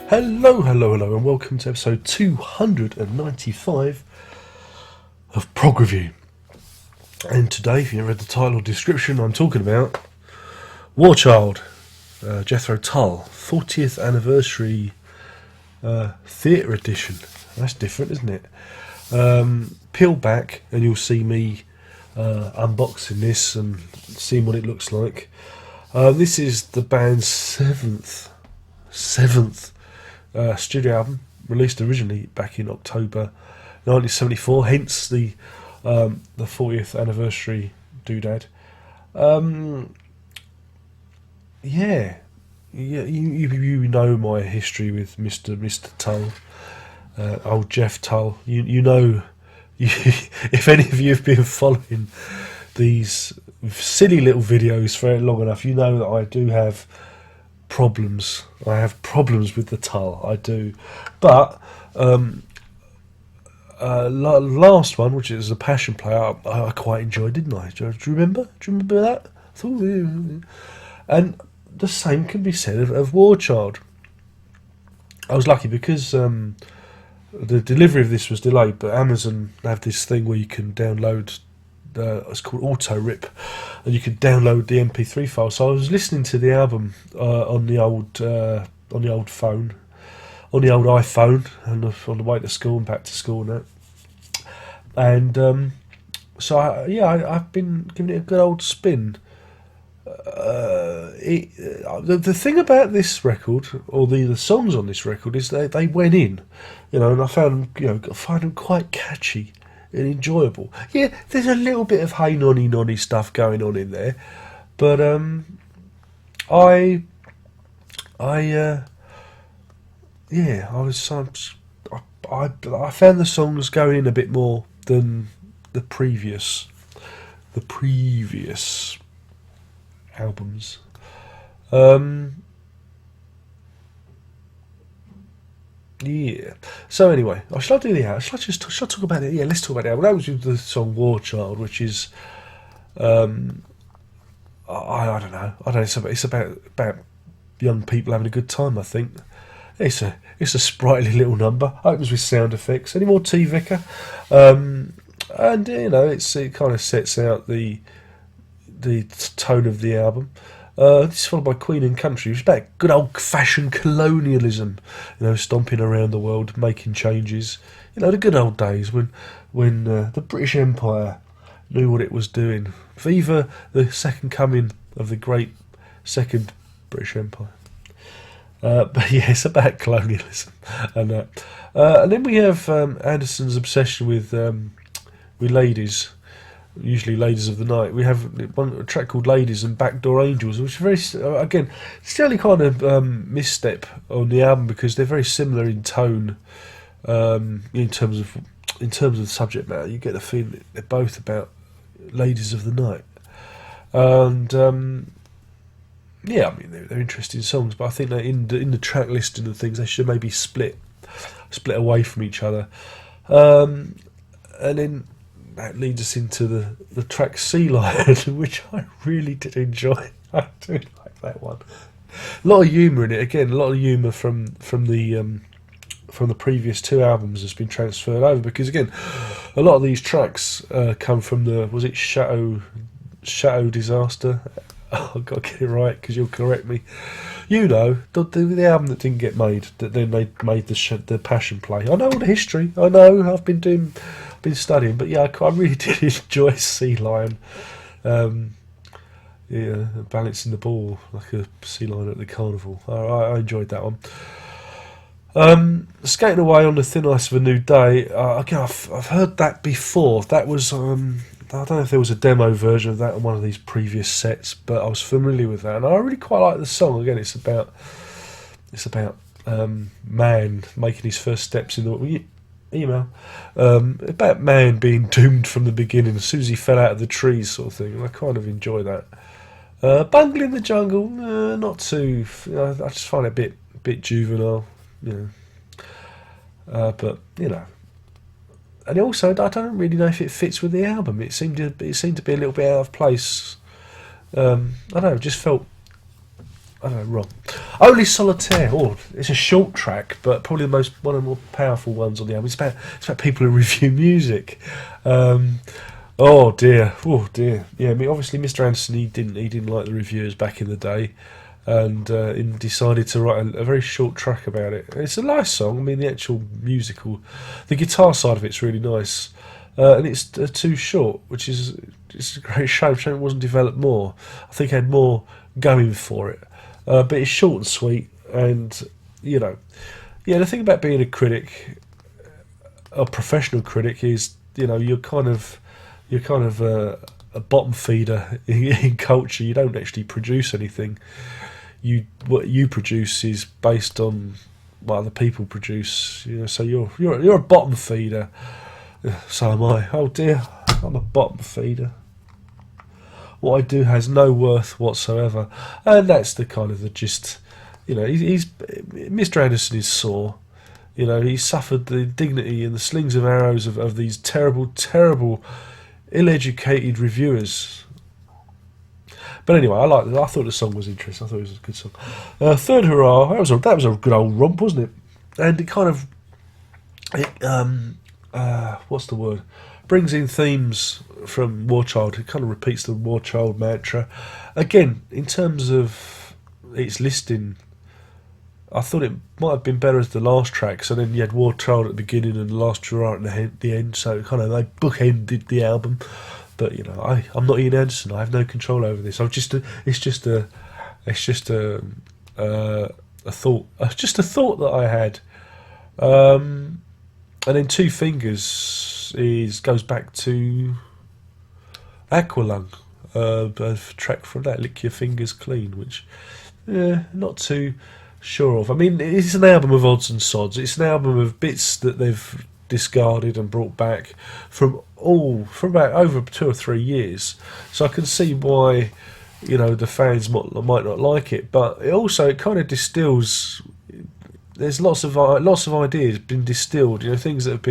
Hello, hello, hello, and welcome to episode 295 of Prog Review. And today, if you read the title or description, I'm talking about WarChild, Jethro Tull, 40th anniversary theatre edition. That's different, isn't it? Peel back and you'll see me unboxing this and seeing what it looks like. This is the band's seventh studio album, released originally back in October 1974, hence the 40th anniversary doodad. You know my history with Mr. Tull, old Jeff Tull. You know, if any of you have been following these silly little videos for long enough, you know that I do have problems. I have problems with the Tull. I do, but last one, which is a passion play, I quite enjoyed, didn't I? Do you remember? Do you remember that? And the same can be said of WarChild. I was lucky because the delivery of this was delayed, but Amazon have this thing where you can download. It's called Auto Rip, and you can download the MP3 file. So I was listening to the album on the old phone, on the old iPhone, and on the way to school and back to school and that. And I've been giving it a good old spin. The thing about this record, or the songs on this record, is they went in, and I find them quite catchy and enjoyable. Yeah, there's a little bit of hey nonny stuff going on in there, but I found the songs going in a bit more than the previous albums. Yeah. So anyway, shall I do the album? Shall I talk about it? Yeah, let's talk about the album. That was with the song "WarChild," which is, I don't know. It's about young people having a good time. I think it's a sprightly little number. Opens with sound effects. Any more T Vicar? And it kind of sets out the tone of the album. This is followed by Queen and Country, which is about good old-fashioned colonialism, stomping around the world, making changes. The good old days when the British Empire knew what it was doing. Viva the second coming of the great second British Empire. But yeah, it's about colonialism and that. And then we have Anderson's obsession with ladies. Usually ladies of the night. We have a track called Ladies and Backdoor Angels, which is very, again, it's the only kind of misstep on the album because they're very similar in tone, in terms of the subject matter. You get the feeling that they're both about ladies of the night. And they're interesting songs, but I think that in the track listing and things, they should maybe split away from each other. And then that leads us into the track Sea Lion, which I really did enjoy. I do like that one. A lot of humour in it. Again, a lot of humour from the previous two albums has been transferred over, because again, a lot of these tracks come from was it Chateau Disaster? Oh, I've got to get it right because you'll correct me. The album that didn't get made, that then they made the Passion Play. I know all the history. I know. I've been studying, but yeah, I really did enjoy Sea Lion. Balancing the ball like a sea lion at the carnival. I enjoyed that one. Skating Away on the Thin Ice of a New Day. Again, I've heard that before. That was I don't know if there was a demo version of that on one of these previous sets, but I was familiar with that, and I really quite like the song. Again, it's about man making his first steps in the email, about man being doomed from the beginning as soon as he fell out of the trees, sort of thing. And I kind of enjoy that. Bungle in the Jungle, not too. I just find it a bit juvenile, but and also, I don't really know if it fits with the album. It seemed to be a little bit out of place. I don't know, just felt, I don't know, wrong. Only Solitaire. Oh, it's a short track, but probably one of the more powerful ones on the album. It's about people who review music. Oh dear. Yeah, I mean, obviously, Mr. Anderson he didn't like the reviewers back in the day, and he decided to write a very short track about it. It's a nice song. I mean, the actual musical, the guitar side of it's really nice, and it's too short, which is it's a great shame. Shame it wasn't developed more. I think it had more going for it, but it's short and sweet, and you know, yeah. The thing about being a critic, a professional critic, is you're kind of a bottom feeder in culture. You don't actually produce anything. What you produce is based on what other people produce. So you're a bottom feeder. So am I. Oh dear, I'm a bottom feeder. What I do has no worth whatsoever, and that's the kind of the gist. He's Mr. Anderson is sore. He suffered the indignity and the slings of arrows of these terrible, terrible, ill-educated reviewers. But anyway, I liked it. I thought the song was interesting. I thought it was a good song. Third Hurrah, that was a good old romp, wasn't it? And it kind of, what's the word? Brings in themes from WarChild. It kind of repeats the WarChild mantra. Again, in terms of its listing, I thought it might have been better as the last track. So then you had WarChild at the beginning and the last Hurrah at the end. So kind of they bookended the album. But I'm not Ian Anderson. I have no control over this. It's just a thought. Just a thought that I had. And then Two Fingers goes back to Aqualung, a track from that, Lick Your Fingers Clean, which not too sure of. I mean, it's an album of odds and sods. It's an album of bits that they've discarded and brought back from about over 2 or 3 years. So I can see why the fans might not like it, but it kind of distills. There's lots of ideas been distilled. Things that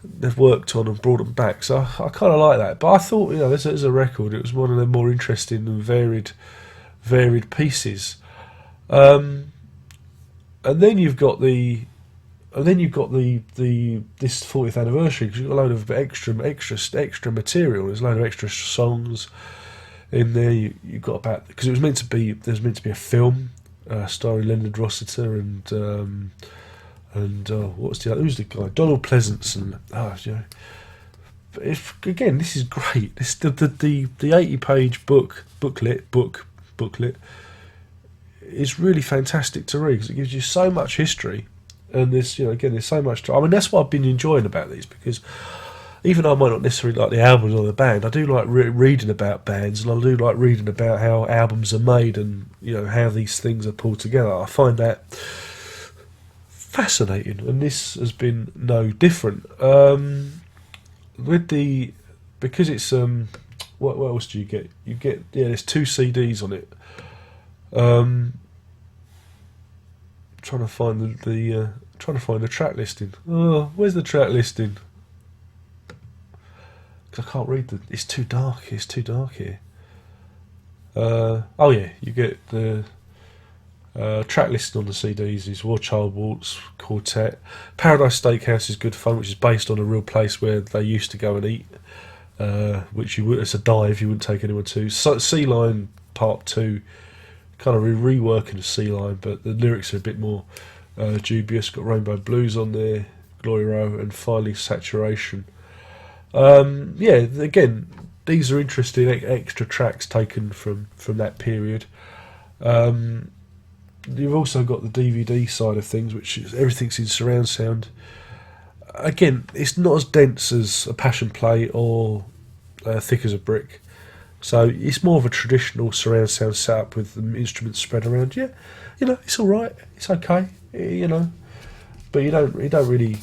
they've worked on and brought them back. So I kind of like that. But I thought as a record, it was one of the more interesting and varied pieces. And then you've got this 40th anniversary, because you've got a load of extra material. There's a load of extra songs in there. You've got because there's meant to be a film starring Leonard Rossiter and who's the guy? Donald Pleasance and again, this is great. This the 80-page booklet is really fantastic to read, because it gives you so much history, and there's so much. I mean, that's what I've been enjoying about these, because even though I might not necessarily like the albums or the band, I do like reading about bands, and I do like reading about how albums are made and how these things are pulled together. I find that fascinating, and this has been no different. Because it's what else do you get? You get there's 2 CDs on it. Trying to find the track listing. Oh, where's the track listing? Because I can't read it's too dark. It's too dark here. Oh yeah, you get the track listing on the CDs is WarChild Waltz Quartet. Paradise Steakhouse is good fun, which is based on a real place where they used to go and eat. Which it's a dive you wouldn't take anyone to. Sea Line Part 2. Kind of reworking the Sea Line, but the lyrics are a bit more dubious. Got Rainbow Blues on there, Glory Row, and finally Saturation. Again, these are interesting extra tracks taken from that period. You've also got the DVD side of things, which is everything's in surround sound. Again, it's not as dense as a Passion Play or Thick as a Brick. So it's more of a traditional surround sound setup with the instruments spread around. Yeah, it's all right. It's okay. But you don't really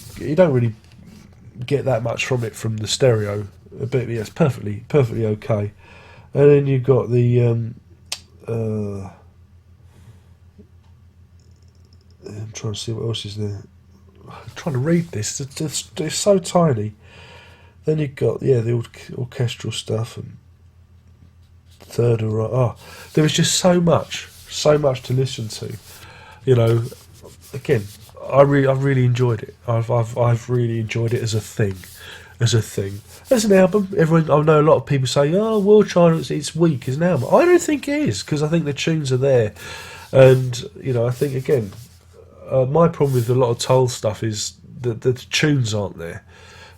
get that much from it from the stereo. But yeah, it's perfectly okay. And then you've got the I'm trying to see what else is there. I'm trying to read this. It's so tiny. Then you've got the orchestral stuff and Third Hurrah. There was just so much. so much to listen to. You know, again, I've really enjoyed it. I've really enjoyed it as a thing. As an album, everyone, I know a lot of people say, "Oh, WarChild, it's weak as an album." I don't think it is, because I think the tunes are there, and you know, I think again, my problem with a lot of Tull stuff is that the tunes aren't there.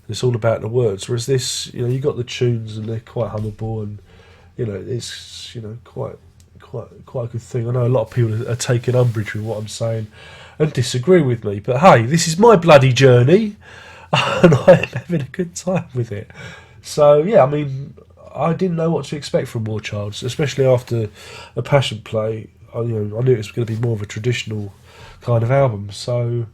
It's all about the words. Whereas this, you know, you got the tunes and they're quite hummable, and you know, it's, you know, quite a good thing. I know a lot of people are taking umbrage with what I'm saying and disagree with me, but hey, this is my bloody journey. And I'm having a good time with it. So yeah, I mean, I didn't know what to expect from WarChild, especially after a Passion Play. I knew it was going to be more of a traditional kind of album. So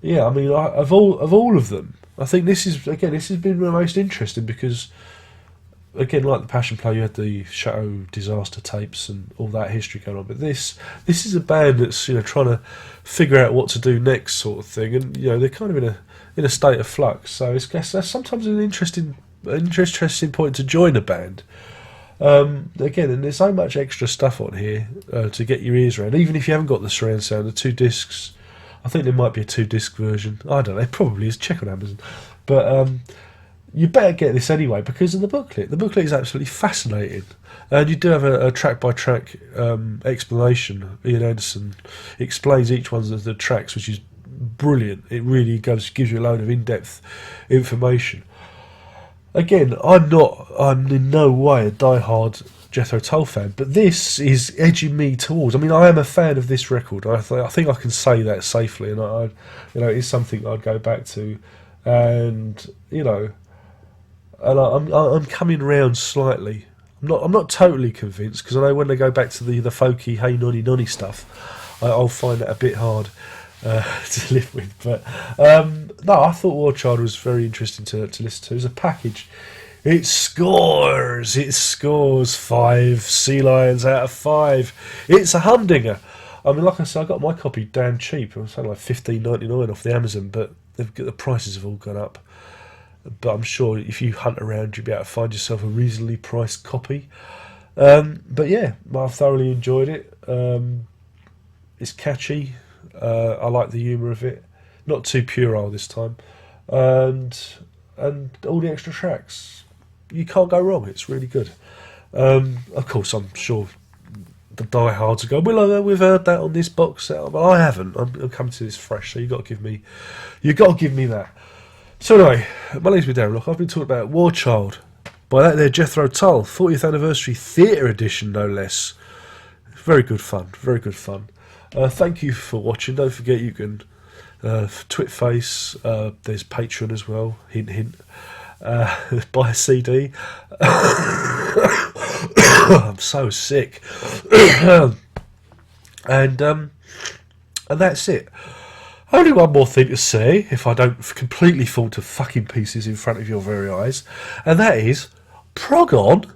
yeah, I mean, of all of them, I think this has been the most interesting, because again, like the Passion Play, you had the Chateau Disaster tapes and all that history going on. But this is a band that's, you know, trying to figure out what to do next, sort of thing, and you know, they're kind of in a state of flux. So that's sometimes an interesting point to join a band. Again, and there's so much extra stuff on here to get your ears around. Even if you haven't got the surround sound, the 2 discs. I think there might be a 2-disc version. I don't know. It probably is. Check on Amazon. But you better get this anyway because of the booklet. The booklet is absolutely fascinating. And you do have a track-by-track explanation. Ian Anderson explains each one of the tracks, which is brilliant. It really gives you a load of in-depth information. Again, I'm in no way a die-hard Jethro Tull fan, but this is edging me towards. I mean, I am a fan of this record. I think I can say that safely, and you know, it's something I'd go back to, and you know, and I'm coming round slightly. I'm not totally convinced, because I know when they go back to the folky hey nonny nonny stuff, I'll find that a bit hard to live with. But no, I thought WarChild was very interesting to listen to. As a package, it scores 5 sea lions out of 5. It's a humdinger. I mean, like I said, I got my copy damn cheap. It was something like $15.99 off the Amazon, but the prices have all gone up. But I'm sure if you hunt around, you'll be able to find yourself a reasonably priced copy. But yeah, I've thoroughly enjoyed it. It's catchy. I like the humour of it. Not too puerile this time. And all the extra tracks. You can't go wrong. It's really good. Of course, I'm sure the diehards will go, well, we've heard that on this box set. But I haven't. I'm coming to this fresh, so you've got to give me that. So anyway, my name's Darren. Look, I've been talking about WarChild by that there Jethro Tull 40th anniversary theatre edition, no less. Very good fun. Very good fun. Thank you for watching. Don't forget you can Twitface. There's Patreon as well. Hint, hint. Buy a CD. I'm so sick. and that's it. Only one more thing to say, if I don't completely fall to fucking pieces in front of your very eyes, and that is, prog on.